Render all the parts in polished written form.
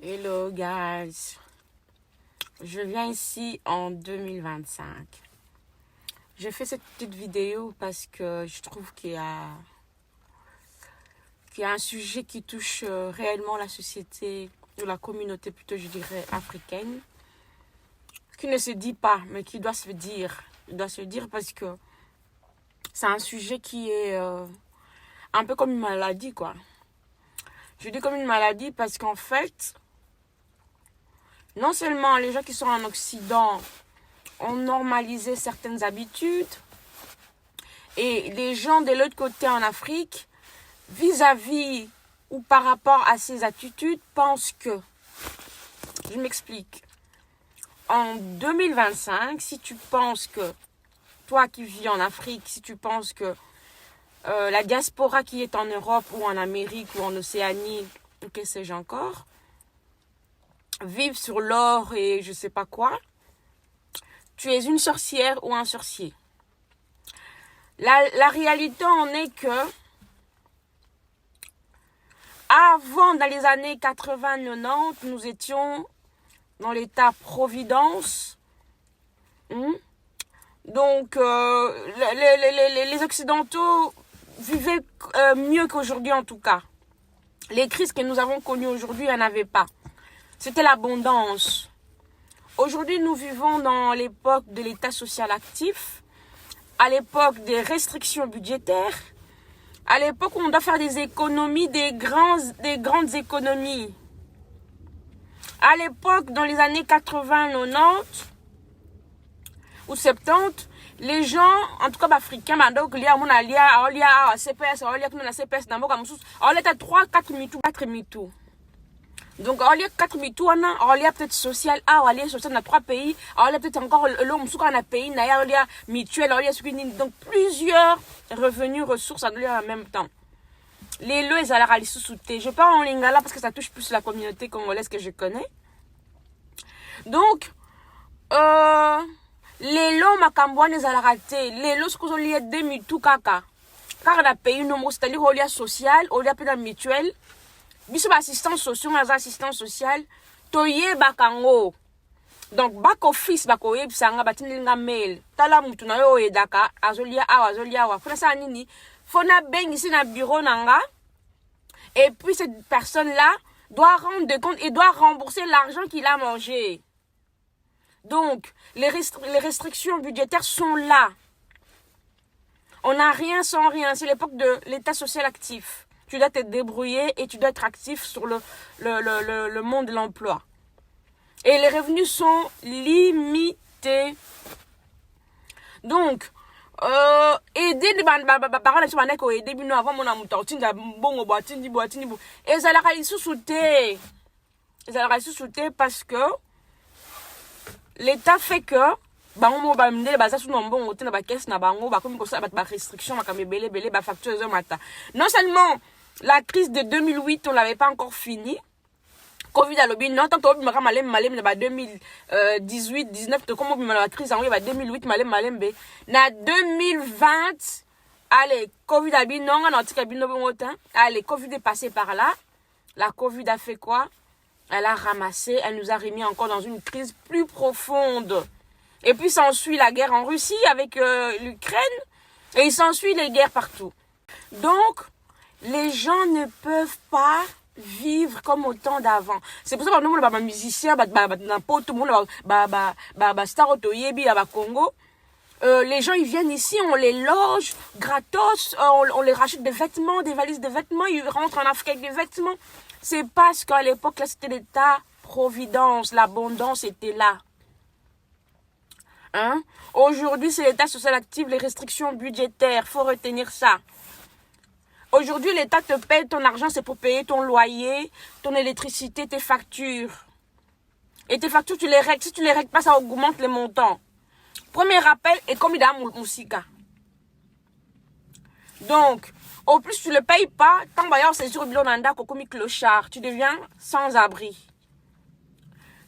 Hello guys, je viens ici en 2025. J'ai fait cette petite vidéo parce que je trouve qu'il y a un sujet qui touche réellement la société, ou la communauté plutôt je dirais africaine, qui ne se dit pas mais qui doit se dire. Il doit se dire parce que c'est un sujet qui est un peu comme une maladie quoi. Je dis comme une maladie parce qu'en fait, non seulement les gens qui sont en Occident ont normalisé certaines habitudes, et les gens de l'autre côté en Afrique, vis-à-vis ou par rapport à ces attitudes, pensent que, je m'explique, en 2025, si tu penses que, toi qui vis en Afrique, si tu penses que la diaspora qui est en Europe ou en Amérique ou en Océanie, ou que sais-je encore, vivent sur l'or et je sais pas quoi, tu es une sorcière ou un sorcier. La réalité en est que avant, dans les années 80-90, nous étions dans l'état Providence. Donc, les Occidentaux vivaient mieux qu'aujourd'hui en tout cas. Les crises que nous avons connues aujourd'hui, il n'y en avait pas. C'était l'abondance. Aujourd'hui, nous vivons dans l'époque de l'état social actif, à l'époque des restrictions budgétaires, à l'époque où on doit faire des économies, des grandes économies. À l'époque, dans les années 80, 90 ou 70, les gens, en tout cas africains, donc il y a CPS, il y a CPS, il y a 3, 4 mitou. Donc, il y a 4 mitou, il y a peut-être social, il y a social dans 3 pays, il y a peut-être encore l'homme sous un pays, il y a mutuel, il y a donc plusieurs revenus, ressources en même temps. Les lois, ils allaient sous-souter. Je parle en lingala parce que ça touche plus la communauté congolaise que je connais. Donc, les lois, macambouane, ils allaient rater. Les lois, ce qu'on a lié de mitou kaka. Car la pays, c'est-à-dire, il y a social, il y a peut-être mutuel. Biso assistance sociale, mais assistance sociale, toye bakango. Donc back office bakoye bisanga batininga mail. Tala mutu na yo edaka azolia awa. Fona sa nini? Fona beng ici na bureau nanga. Et puis cette personne-là doit rendre compte et doit rembourser l'argent qu'il a mangé. Donc les restrictions budgétaires sont là. On n'a rien sans rien. C'est l'époque de l'état social actif. Tu dois te débrouiller et tu dois être actif sur le monde de l'emploi. Et les revenus sont limités. Donc, aider les parents sur un aider bino avant mon amour tinda bongo boatindi et ça la sous-souté. Parce que l'État fait que bango ba minde ba sa sous bon hôtel ba caisse na bango ba comme ça ba restriction ba comme belé ba facture zo mata. Non seulement la crise de 2008, on l'avait pas encore fini. Covid à l'objet, non, tant que malem, 2018, 19, comme la crise en 2008, malem, na 2020, allez, Covid a bien, non, allez, Covid est passé par là. La Covid a fait quoi? Elle a ramassé, elle nous a remis encore dans une crise plus profonde. Et puis s'ensuit la guerre en Russie avec l'Ukraine, et il s'ensuit les guerres partout. Donc, les gens ne peuvent pas vivre comme au temps d'avant. C'est pour ça que nous, les musiciens, n'importe où, star otoyebi à Congo, les gens ils viennent ici, on les loge gratos, on les rachète des vêtements, des valises de vêtements, ils rentrent en Afrique avec des vêtements. C'est parce qu'à l'époque là c'était l'état providence, l'abondance était là. Hein? Aujourd'hui c'est l'état social actif, les restrictions budgétaires, faut retenir ça. Aujourd'hui, l'État te paye ton argent, c'est pour payer ton loyer, ton électricité, tes factures. Et tes factures, tu les règles. Si tu les règles pas, ça augmente les montants. Premier rappel, et comme il y a Moussika. Donc, au plus tu le payes pas, tant d'ailleurs c'est sur le bilonanda comme clochard, tu deviens sans abri.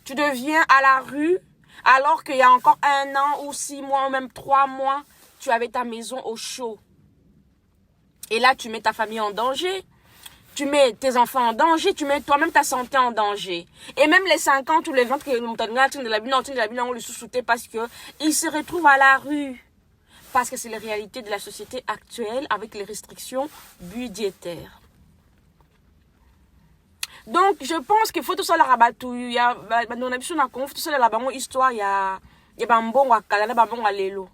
Tu deviens à la rue, alors qu'il y a encore 1 an ou 6 mois ou même 3 mois, tu avais ta maison au chaud. Et là, tu mets ta famille en danger. tu mets tes enfants en danger, tu mets toi-même ta santé en danger. Et même les 50 ou les 20 qui de la vie, on le sous-soutait parce que ils se retrouvent à la rue. Parce que c'est la réalité de la société actuelle avec les restrictions budgétaires. Donc, je pense qu'il faut tout ça la rabatou. Il y a, on a vu sur la conf, tout ça la bango histoire, il y a bambon à kala, bambon à lelo.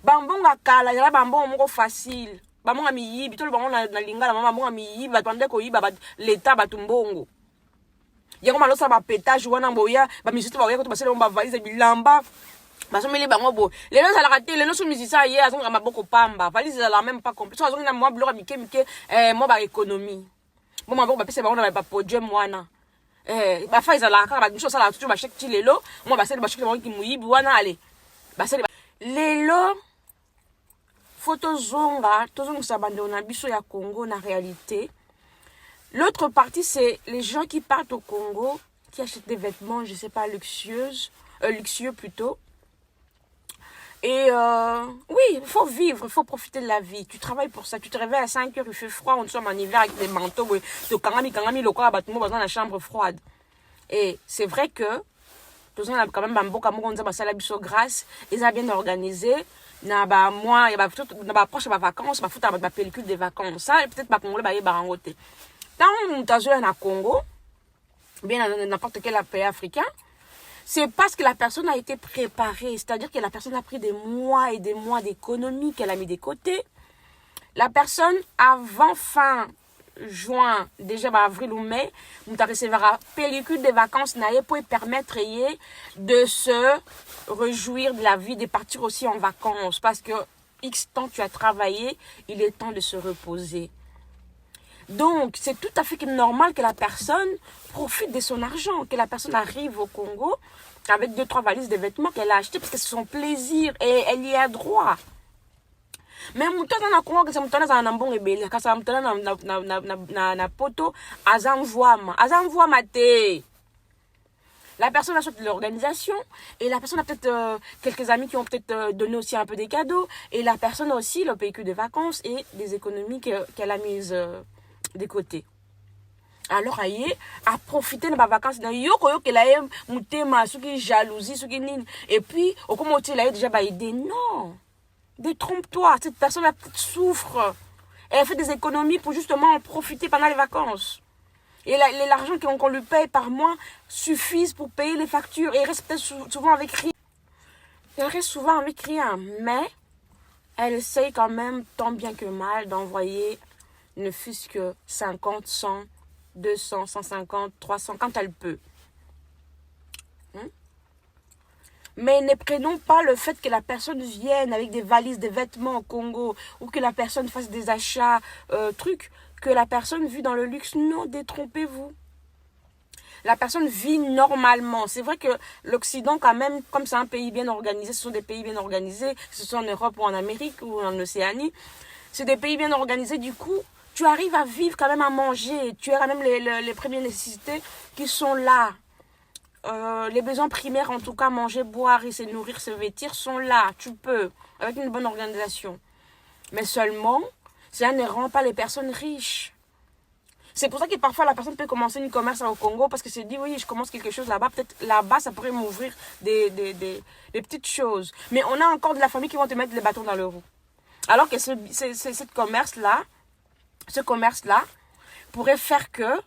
Bambon à kala, il y a bambon moko facile. Bambon à miyi, bito le bambon na linga, la bambon à miyi, batwande ko yiba l'état batumbongo. Il y a comme alors ça va pétage, wana boya, ba misiste ba oya ko basele on ba valise bilamba. Baso mele bango bo. Les gens à la raté, les gens sous musiciens hier, ils ont maboko pamba. Valise la même pas complet. So ils ont moi blora mike moi ba économie. Bon ma bon ba pese ba on ba podium wana. Ba fa izala ka ba nso sala tu ba chek ti lelo, moi ba sele ba chek ba ki muyibi wana allez. Ba sele lelo photo zonga, tozonga sa bande on a biso ya Congo na réalité. L'autre partie c'est les gens qui partent au Congo, qui achètent des vêtements, je sais pas luxueux plutôt. Et oui, il faut vivre, il faut profiter de la vie. Tu travailles pour ça. Tu te réveilles à 5 heures, il fait froid, on sommes en hiver avec des manteaux. Tu kangami, le corps, dans la chambre froide. Et c'est vrai que, tout ça, quand même, Bambo, Kamogo, on a biso grâce, ils ont bien organisé. Na ba moi, il y a proche de vacances, ma foutre ma pellicule des vacances. Ça, peut-être pas Congolais, bah, barangoté. Quand on t'a joué à Congo, bien dans n'importe quel pays africain, c'est parce que la personne a été préparée. C'est-à-dire que la personne a pris des mois et des mois d'économie qu'elle a mis de côté. La personne, avant fin juin, déjà avril ou mai, vous recevra pellicule de vacances pour permettre de se réjouir de la vie, de partir aussi en vacances. Parce que X temps tu as travaillé, il est temps de se reposer. Donc, c'est tout à fait normal que la personne profite de son argent, que la personne arrive au Congo avec 2-3 valises de vêtements qu'elle a achetés parce que c'est son plaisir et elle y a droit. Mais muto na Congo que c'est muto na bon rebelle, quand ça muto na poto azanvoama te. La personne a sorti de l'organisation et la personne a peut-être quelques amis qui ont peut-être donné aussi un peu des cadeaux et la personne a aussi le véhicule de vacances et des économies qu'elle a mises de côté. Alors aïe à profiter de ma vacances dans yoko yo que la mutema suki jalousie suki nini et puis au comment tu l'as déjà aidé non détrompe-toi, cette personne souffre, elle fait des économies pour justement en profiter pendant les vacances et l'argent qu'on lui paye par mois suffit pour payer les factures et il reste souvent avec rien mais elle essaye quand même tant bien que mal d'envoyer ne fût-ce que 50, 100, 200, 150, 300, quand elle peut. Mais ne prenons pas le fait que la personne vienne avec des valises, des vêtements au Congo, ou que la personne fasse des achats, que la personne vit dans le luxe. Non, détrompez-vous. La personne vit normalement. C'est vrai que l'Occident, quand même, comme c'est un pays bien organisé, ce sont des pays bien organisés, que ce soit en Europe ou en Amérique ou en Océanie, c'est des pays bien organisés, du coup, tu arrives à vivre quand même, à manger. Tu as quand même les premières nécessités qui sont là. Les besoins primaires, en tout cas, manger, boire et se nourrir, se vêtir, sont là. Tu peux, avec une bonne organisation. Mais seulement, ça ne rend pas les personnes riches. C'est pour ça que parfois, la personne peut commencer un commerce au Congo parce que se dit, oui, je commence quelque chose là-bas. Peut-être là-bas, ça pourrait m'ouvrir des petites choses. Mais on a encore de la famille qui vont te mettre les bâtons dans le roue. Alors que ce commerce-là pourrait faire que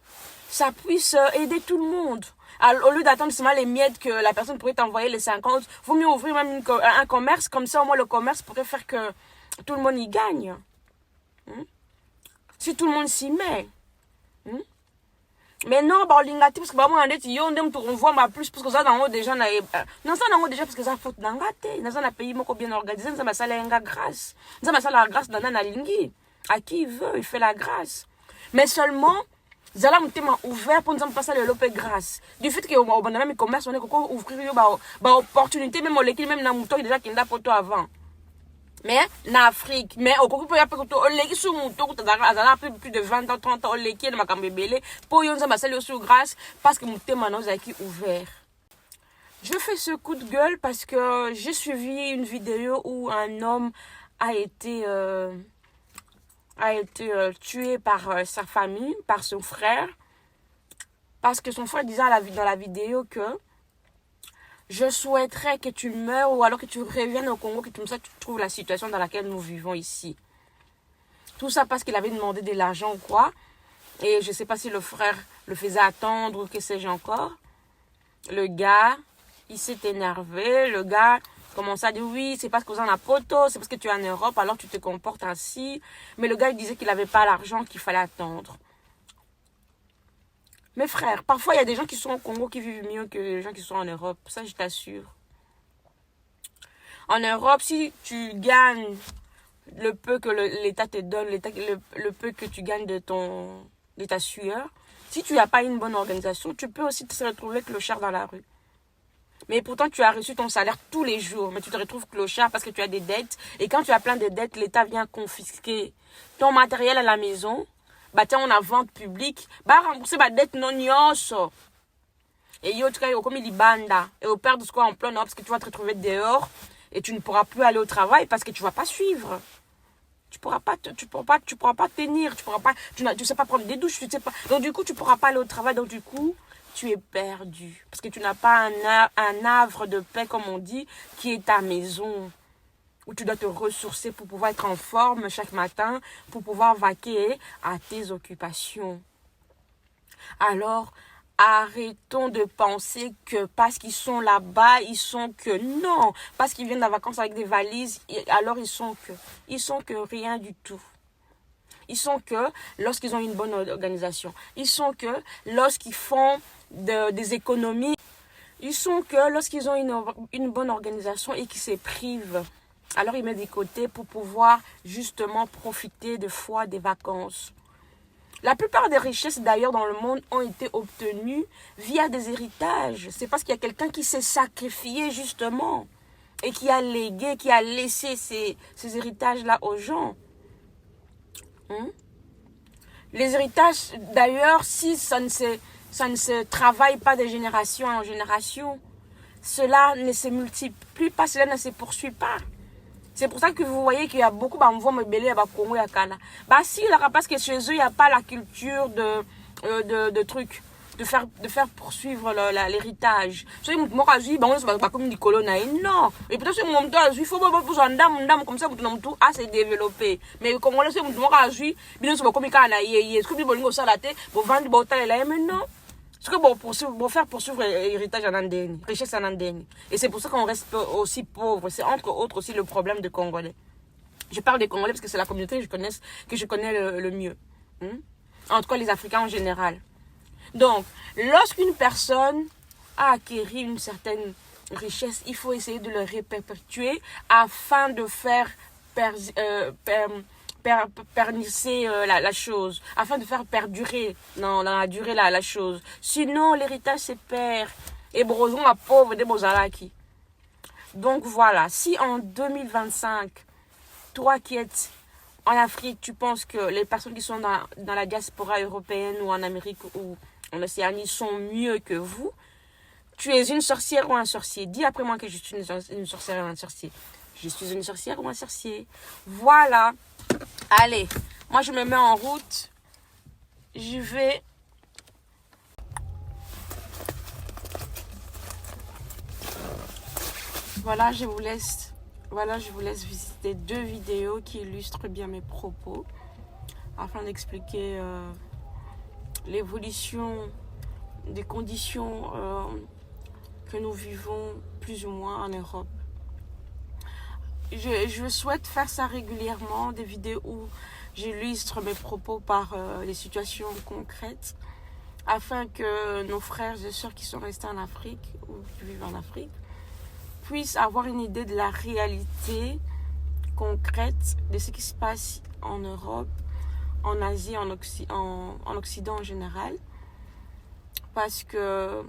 ça puisse aider tout le monde. Alors, au lieu d'attendre seulement les miettes que la personne pourrait t'envoyer les 50, il vaut mieux ouvrir même un commerce. Comme ça, au moins, le commerce pourrait faire que tout le monde y gagne. Si tout le monde s'y met. Mais non, parce que moi, on voit ma plus, parce que ça, dans haut, déjà, non, ça, dans haut, déjà, parce que ça, faute d'un gâté. Dans un pays, bien organisé, ça, ça, la grâce. Ça, la grâce dans un lingui. À qui il veut, il fait la grâce. Mais seulement, Zala m'a ouvert pour nous passer le lopé grâce. Du fait que on a même commerce, on est encore ouvrir une opportunité, même l'équipe, même dans le mouton, déjà qu'il n'a pas avant. Mais, en Afrique, mais au Congo, il y a l'équipe sur le mouton, il y a plus de 20 ans, 30 ans, l'équipe de ma cambébélé, pour y avoir passer le sous grâce, parce que mon thème maintenant est ouvert. Je fais ce coup de gueule parce que j'ai suivi une vidéo où un homme a été a été tué par sa famille, par son frère. Parce que son frère disait dans la vidéo que je souhaiterais que tu meurs ou alors que tu reviennes au Congo, que comme ça tu trouves la situation dans laquelle nous vivons ici. Tout ça parce qu'il avait demandé de l'argent ou quoi. Et je ne sais pas si le frère le faisait attendre ou que sais-je encore. Le gars, il s'est énervé. Le gars commençait à dire oui, c'est parce que vous en avez poto, c'est parce que tu es en Europe, alors tu te comportes ainsi. Mais le gars, il disait qu'il n'avait pas l'argent, qu'il fallait attendre. Mes frères, parfois il y a des gens qui sont au Congo qui vivent mieux que les gens qui sont en Europe. Ça, je t'assure. En Europe, si tu gagnes le peu que l'État te donne, le peu que tu gagnes de ta sueur, si tu n'as pas une bonne organisation, tu peux aussi te retrouver clochard dans la rue. Mais pourtant, tu as reçu ton salaire tous les jours, mais tu te retrouves clochard parce que tu as des dettes. Et quand tu as plein de dettes, l'État vient confisquer ton matériel à la maison. Bah tiens, on a vente publique, bah rembourser ma dette non yoso. Et yo, tu comme il banda. Et au père de ce quoi en plein parce que tu vas te retrouver dehors et tu ne pourras plus aller au travail parce que tu vas pas suivre. Tu pourras pas tenir, tu sais pas prendre des douches, tu sais pas. Donc du coup, tu pourras pas aller au travail, donc du coup, tu es perdu. Parce que tu n'as pas un havre de paix, comme on dit, qui est ta maison. Où tu dois te ressourcer pour pouvoir être en forme chaque matin, pour pouvoir vaquer à tes occupations. Alors, arrêtons de penser que parce qu'ils sont là-bas, ils sont que non. Parce qu'ils viennent en vacances avec des valises, alors ils sont que rien du tout. Ils sont que lorsqu'ils ont une bonne organisation. Ils sont que lorsqu'ils font des économies. Ils sont que lorsqu'ils ont une bonne organisation et qu'ils se privent. Alors, ils mettent des côtés pour pouvoir justement profiter de fois des vacances. La plupart des richesses d'ailleurs dans le monde ont été obtenues via des héritages. C'est parce qu'il y a quelqu'un qui s'est sacrifié justement et qui a légué, qui a laissé ces héritages-là aux gens. Les héritages d'ailleurs, si ça ne se travaille pas de génération en génération, cela ne se multiplie pas, cela ne se poursuit pas. C'est pour ça que vous voyez qu'il y a beaucoup de belé à Congo et à Kana. Bah si, parce que chez eux, il n'y a pas la culture de trucs, de faire poursuivre l'héritage. Si moi je pas comme Nicolas non. Et peut-être que mon temps il faut pas pour un dame comme ça mon tout assez développé. Mais comme on le sait moi je bien sûr comme Kana est-ce que vous voulez ça la tête pour vendre botal là maintenant. Ce que pour faire poursuivre l'héritage en Andénie, richesse en Andénie. Et c'est pour ça qu'on reste aussi pauvre. C'est entre autres aussi le problème des Congolais. Je parle des Congolais parce que c'est la communauté que je connais le mieux. En tout cas, les Africains en général. Donc, lorsqu'une personne a acquis une certaine richesse, il faut essayer de le réperpétuer afin de faire pernisser la chose, afin de faire perdurer dans la durée la chose. Sinon, l'héritage se perd. Et broson à pauvre des Bozalaki. Donc voilà, si en 2025, toi qui es en Afrique, tu penses que les personnes qui sont dans la diaspora européenne ou en Amérique ou en Océanie sont mieux que vous, tu es une sorcière ou un sorcier. Dis après moi que je suis une sorcière ou un sorcier. Je suis une sorcière ou un sorcier. Voilà. Allez, moi je me mets en route. Je vais... Voilà, je vous laisse visiter 2 vidéos qui illustrent bien mes propos afin d'expliquer l'évolution des conditions que nous vivons plus ou moins en Europe. Je souhaite faire ça régulièrement, des vidéos où j'illustre mes propos par les situations concrètes afin que nos frères et sœurs qui sont restés en Afrique ou qui vivent en Afrique puissent avoir une idée de la réalité concrète de ce qui se passe en Europe, en Asie, en Occident en général. Parce que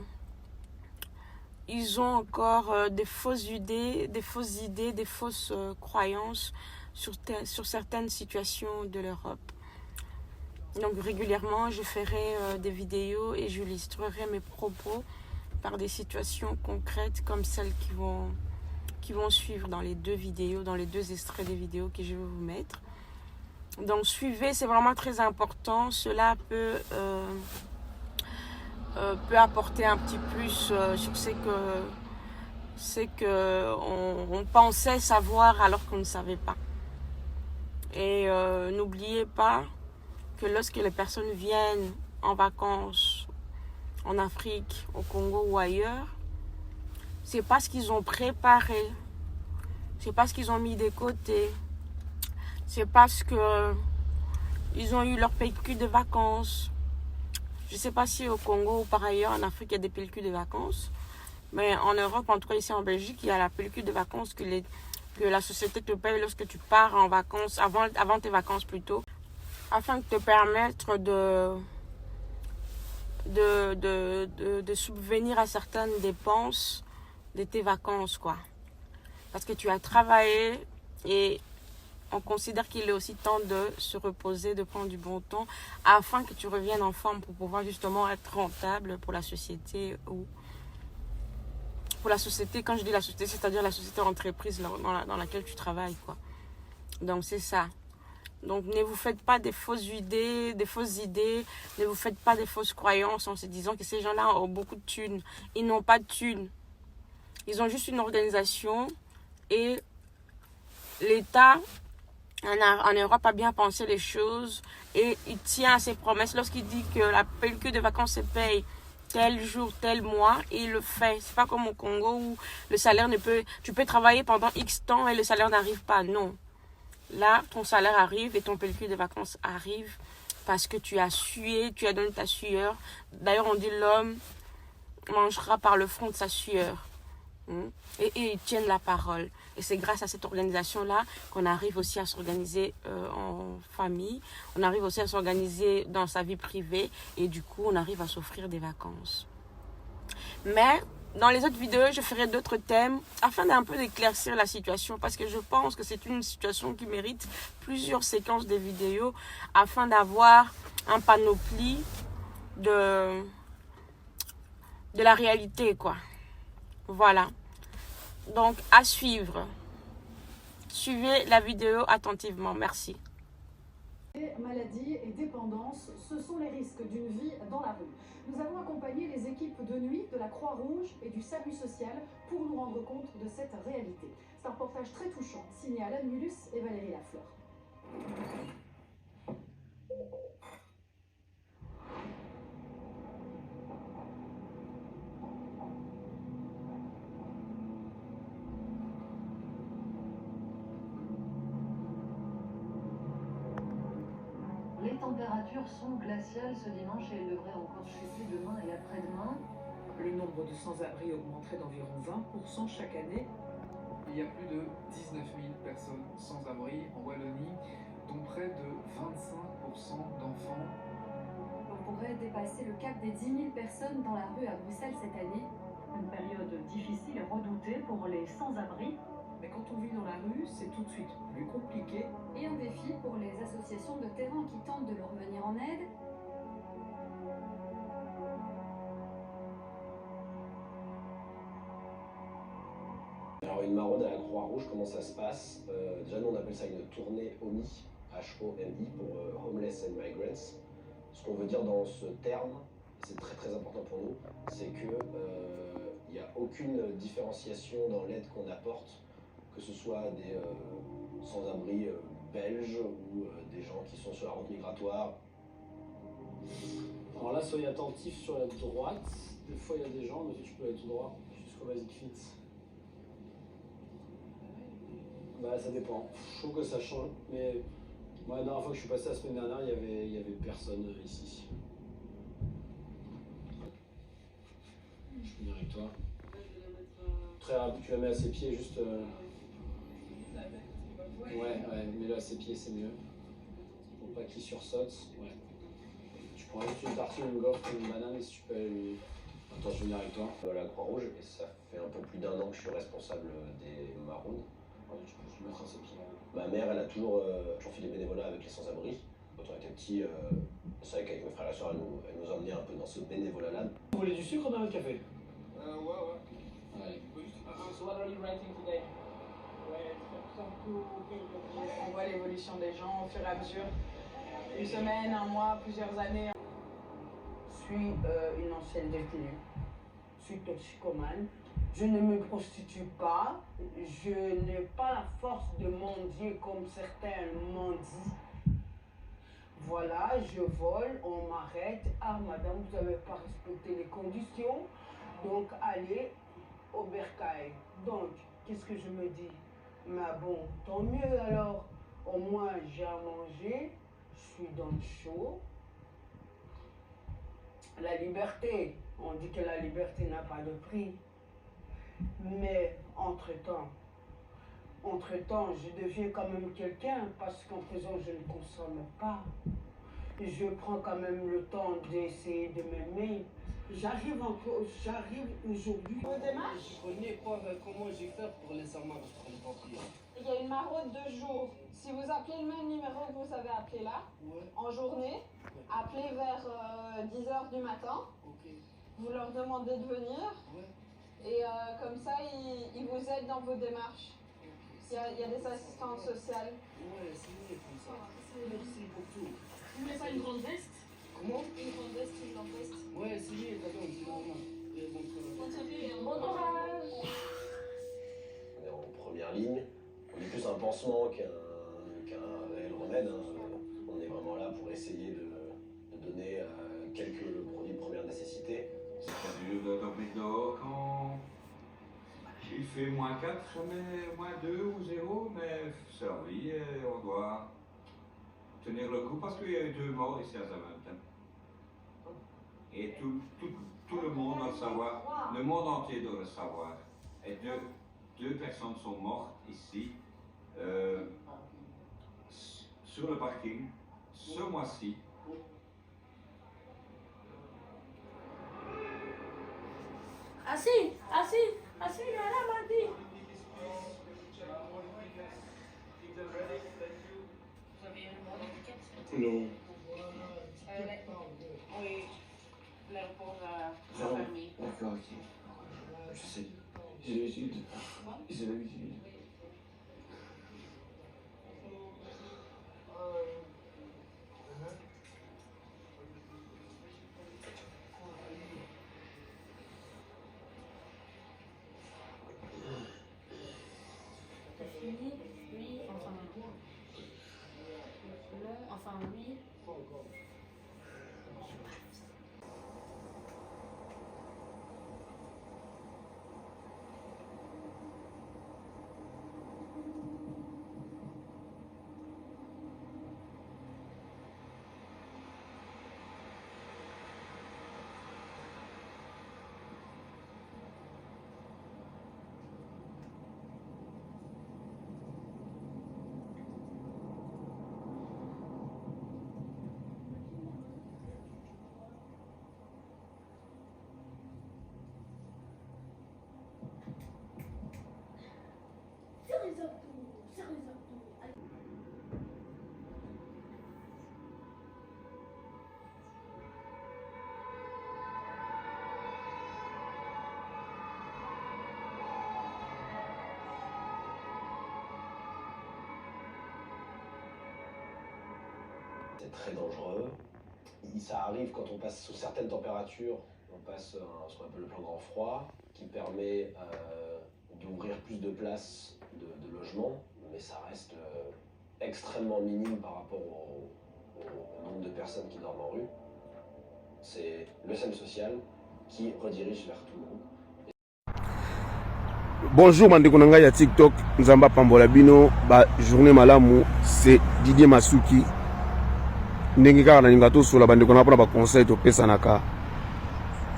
ils ont encore des fausses idées, des fausses croyances sur certaines situations de l'Europe. Donc régulièrement, je ferai des vidéos et j'illustrerai mes propos par des situations concrètes comme celles qui vont suivre dans les 2 vidéos, dans les 2 extraits des vidéos que je vais vous mettre. Donc suivez, c'est vraiment très important. Cela peut apporter un petit plus sur ce que on pensait savoir alors qu'on ne savait pas. Et n'oubliez pas que lorsque les personnes viennent en vacances en Afrique, au Congo ou ailleurs, c'est parce qu'ils ont préparé, c'est parce qu'ils ont mis de côté, c'est parce que ils ont eu leur pellicule de vacances. Je ne sais pas si au Congo ou par ailleurs en Afrique il y a des pellicules de vacances, mais en Europe, en tout cas ici en Belgique, il y a la pellicule de vacances que la société te paye lorsque tu pars en vacances, avant tes vacances plutôt, afin de te permettre de subvenir à certaines dépenses de tes vacances, quoi. Parce que tu as travaillé et on considère qu'il est aussi temps de se reposer, de prendre du bon temps, afin que tu reviennes en forme pour pouvoir justement être rentable pour la société ou pour la société. Quand je dis la société, c'est-à-dire la société entreprise dans laquelle tu travailles, quoi. Donc c'est ça. Donc ne vous faites pas des fausses idées, ne vous faites pas des fausses croyances en se disant que ces gens-là ont beaucoup de thunes. Ils n'ont pas de thunes. Ils ont juste une organisation et l'État en Europe a bien pensé les choses et il tient à ses promesses. Lorsqu'il dit que la pellicule de vacances se paye tel jour, tel mois, et il le fait. C'est pas comme au Congo où le salaire tu peux travailler pendant X temps et le salaire n'arrive pas. Non. Là, ton salaire arrive et ton pellicule de vacances arrive parce que tu as sué, tu as donné ta sueur. D'ailleurs, on dit l'homme mangera par le front de sa sueur. Et ils tiennent la parole. Et c'est grâce à cette organisation-là qu'on arrive aussi à s'organiser en famille. On arrive aussi à s'organiser dans sa vie privée. Et du coup, on arrive à s'offrir des vacances. Mais dans les autres vidéos, je ferai d'autres thèmes afin d'un peu d'éclaircir la situation. Parce que je pense que c'est une situation qui mérite plusieurs séquences de vidéos afin d'avoir un panoplie de la réalité, quoi. Voilà. Donc, à suivre. Suivez la vidéo attentivement. Merci. Maladie et dépendance, ce sont les risques d'une vie dans la rue. Nous avons accompagné les équipes de nuit de la Croix-Rouge et du SAMU social pour nous rendre compte de cette réalité. C'est un reportage très touchant, signé Alan Mulus et Valérie Lafleur. Les températures sont glaciales ce dimanche et elles devraient encore chuter demain et après-demain. Le nombre de sans-abri augmenterait d'environ 20% chaque année. Il y a plus de 19 000 personnes sans abri en Wallonie, dont près de 25% d'enfants. On pourrait dépasser le cap des 10 000 personnes dans la rue à Bruxelles cette année. Une période difficile et redoutée pour les sans-abri. Mais quand on vit dans la rue, c'est tout de suite plus compliqué. Et un défi pour les associations de terrain qui tentent de leur venir en aide. Alors une maraude à la Croix-Rouge, comment ça se passe? Déjà nous on appelle ça une tournée HOMI, H-O-M-I pour Homeless and Migrants. Ce qu'on veut dire dans ce terme, et c'est très très important pour nous, c'est que il n'y a aucune différenciation dans l'aide qu'on apporte, que ce soit des sans-abri belges ou des gens qui sont sur la route migratoire. Alors là, soyez attentifs sur la droite. Des fois, il y a des gens, mais si tu peux aller tout droit jusqu'au Basic Fit. Bah, ça dépend. Je trouve que ça change. Mais moi, la dernière fois que je suis passé la semaine dernière, il y avait personne ici. Je vais venir avec toi. Très rapide, tu la mets à ses pieds, juste. Ouais, mets-le à ses pieds, c'est mieux. Pour pas qu'il sursaute. Ouais. Tu prends juste une tartine, une gaufre, une banane et si tu peux aller lui. Attends, je vais venir avec toi. La Croix-Rouge, et ça fait un peu plus d'1 an que je suis responsable des maraudes. Ouais, tu peux juste le mettre à ses pieds. Ma mère, elle a toujours fait des bénévolats avec les sans-abri. Quand on était petit, c'est vrai qu'avec mes frères et soeurs, elle nous emmenait un peu dans ce bénévolat-là. Vous voulez du sucre dans votre café? Ouais. Allez. So what are you writing today? On voit l'évolution des gens au fur et à mesure. Une semaine, un mois, plusieurs années. Je suis une ancienne détenue. Je suis toxicomane. Je ne me prostitue pas. Je n'ai pas la force de mendier comme certains mendient. Voilà, je vole, on m'arrête. Ah, madame, vous n'avez pas respecté les conditions. Donc, allez au bercail. Donc, qu'est-ce que je me dis? Mais bon, tant mieux alors. Au moins, j'ai à manger. Je suis dans le chaud. La liberté, on dit que la liberté n'a pas de prix. Mais entre-temps, je deviens quand même quelqu'un parce qu'en prison, je ne consomme pas. Je prends quand même le temps d'essayer de m'aimer. J'arrive aujourd'hui. Vos démarches? Je connais pas comment j'ai fait pour les serments de papier. Il y a une maraude de jour. Si vous appelez le même numéro que vous avez appelé là, en journée, appelez vers 10h du matin. Vous leur demandez de venir. Et comme ça, ils vous aident dans vos démarches. Il y a des assistantes sociales. Ouais, c'est mieux comme ça. Merci beaucoup. Vous voulez pas une grande veste? Comment? Une grande veste, une grande veste. Ouais, c'est mieux, d'accord, c'est normal. Bon courage. On est en première ligne. On est plus un pansement qu'un réel remède. On est vraiment là pour essayer de donner quelques produits de première nécessité. C'est-à-dire de dormir dehors quand il fait -4, mais -2 ou 0, mais servi et on doit tenir le coup parce qu'il y a eu 2 morts ici à Zaventem. Et tout le monde doit le savoir, le monde entier doit le savoir. Et deux personnes sont mortes ici, sur le parking, ce mois-ci. Assis, là, m'a dit. Vous avez une bonne étiquette? Non. Oui, l'aéroport a fermé. D'accord, ok. Je sais. J'ai l'habitude. J'ai l'habitude. Oui, enfin non, enfin oui. C'est très dangereux. Ça arrive quand on passe sous certaines températures, on passe ce qu'on appelle le plan grand froid, qui permet d'ouvrir plus de places de logement, mais ça reste extrêmement minime par rapport au nombre de personnes qui dorment en rue. C'est le SEM social qui redirige vers tout le monde. Bonjour bandeko na ngai ya TikTok, nzamba pambola bino ba journée malamu, c'est Didier Masuki. Ndenge kaka na ninga to sola bandeko na pona ba conseil to pesa naka.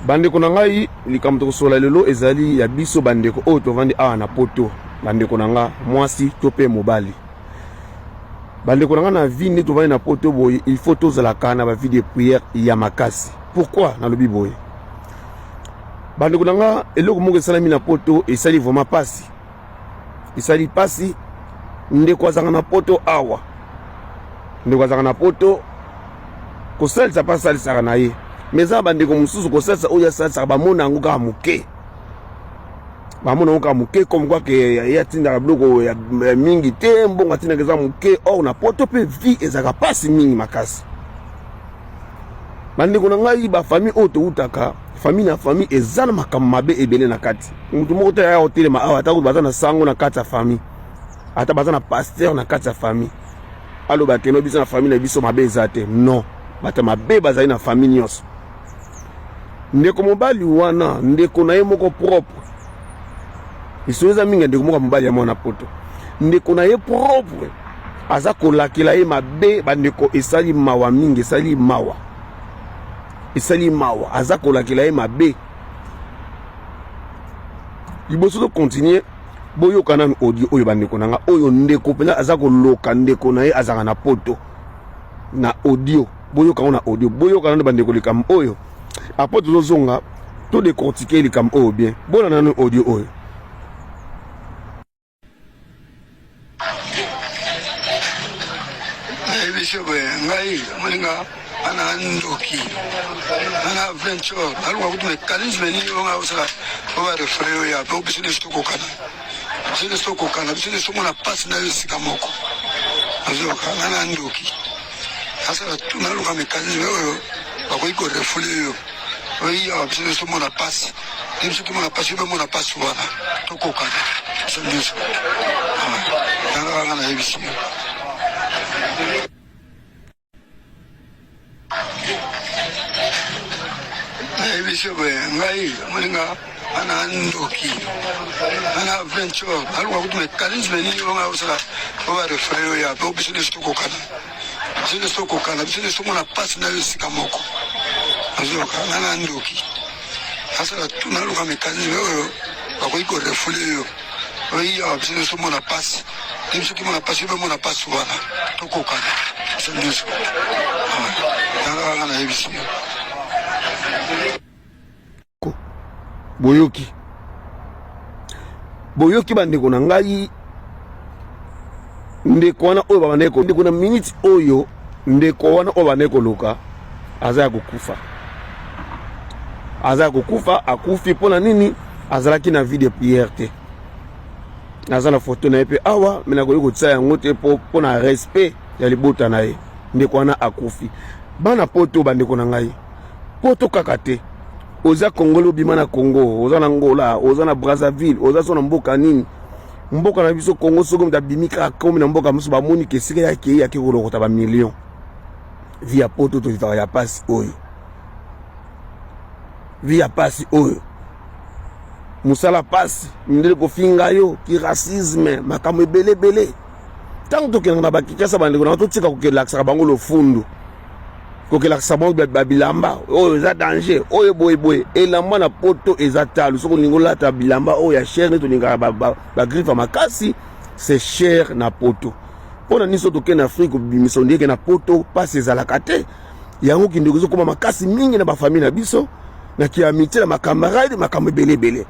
Bandeko na ngai likambo to sola lelo ezali ya biso bandeko oyo to vandi awa na poto. Bandeko na nga mwasi to pe mobali. Bandeko na nga na vie ne to vandi na poto boye, il faut tozala kana ba vie de prière ya makasi. Pourquoi na lobi boye? Bandeko na nga eloko moko esalami na poto esali vraiment pasi. Esali pasi ndeko azanga na poto awa. Ndeko azanga na poto kosalisa pa salisaka na ye. Mais ça bandeko mususu kosalisa oyo asalisa bamona yango kaka moke. bamona oka muke comme quoi que ya tinda biloko ya mingi te mbongo tinda keza muke or na poto pe vie ezaka pasi mingi makasi bandeko na ngai ba famille oyo toutaka famille na famille eza na makambo mabe ebele na kati mutu moko te ya hotelema awa ata baza na sango na kati ya famille ata baza na pasteur na kati ya famille aloba te no biso na famille na biso mabe eza te non bato mabe bazali na famille nyonso ndeko mobali wana ndeko na ye moko propre isoza mingi ndeko moko mobali ya mwana poto ndeko na ye propre aza kolakela ye mabe bandeko esali mawa mingi esali mawa aza kolakela ye mabe liboso to continuer boyoka nanu audio oyo bandeko nanga oyo ndeko pena aza koloka ndeko na ye azaka na poto na audio boyoka na audio boyoka nanu bandeko likambo oyo apo tozozonga to décortiquer likambo oyo bien bona nanu audio oyo Bishop ngai mulinga ana ndoki ana venture alwa kutume kalinzwe ni onga usaka oba refreo ya po business toko kana business toko na pass na yosika moko azoka ana ndoki asa tunaluka mekanisme oyo bakoiko refreo oyi ya business toko na pass nimso kimo na pass yobe mo na pass wala toko kana so ndiso ana yebisi Bishop ngai mulinga ana ndoki ana venture alwa kutume kalinzwe ni onga usaka oba refreo ya po business toko kana business toko na pass na yosika moko azoka ana ndoki asa tunaluka mekanisme oyo bakoiko refreo oyi ya business toko na pass nimso kimo na pass yobe mo na pass wala toko kana so ndiso ana yebisi boyoki bandeko na ngai ndeko wana oyo babandeko ndeko na minute oyo ndeko wana oyo bandeko loka aza ya kokufa akufi mpona nini azalaki na vie de prière te aza na foto na ye mpe awa me nakoki kotia yango te mpo na respect ya libota na ye ndeko wana akufi bana poto bandeko na ngai poto kaka te oza Congolo obima na Congo oza na Angola oza na Brazzaville oza so na mboka nini mboka na biso Congo soko mtabimika komi na mboka musu bamoni ke sika yake yake kolokota ba million via poto to vivaka ya pasi oyo via pasi oyo musala pasi ndele kofinga yo ki racisme makambo ebele tango tokenda na bakikasa bandeko na totika kokelakisa bango lofundu kokelakisa bango babilamba oyo eza danger oyo boye elamba na poto eza talo soko lingo lata bilamba oyo ya cher neto ninga ba griffe makasi c'est cher na poto pona niso tokenda Afrique bimiso ndeke na poto passe ezalaka te yango kindeko zo koma makasi mingi na ba famille na biso na ki amitié na makambarade makambo ebele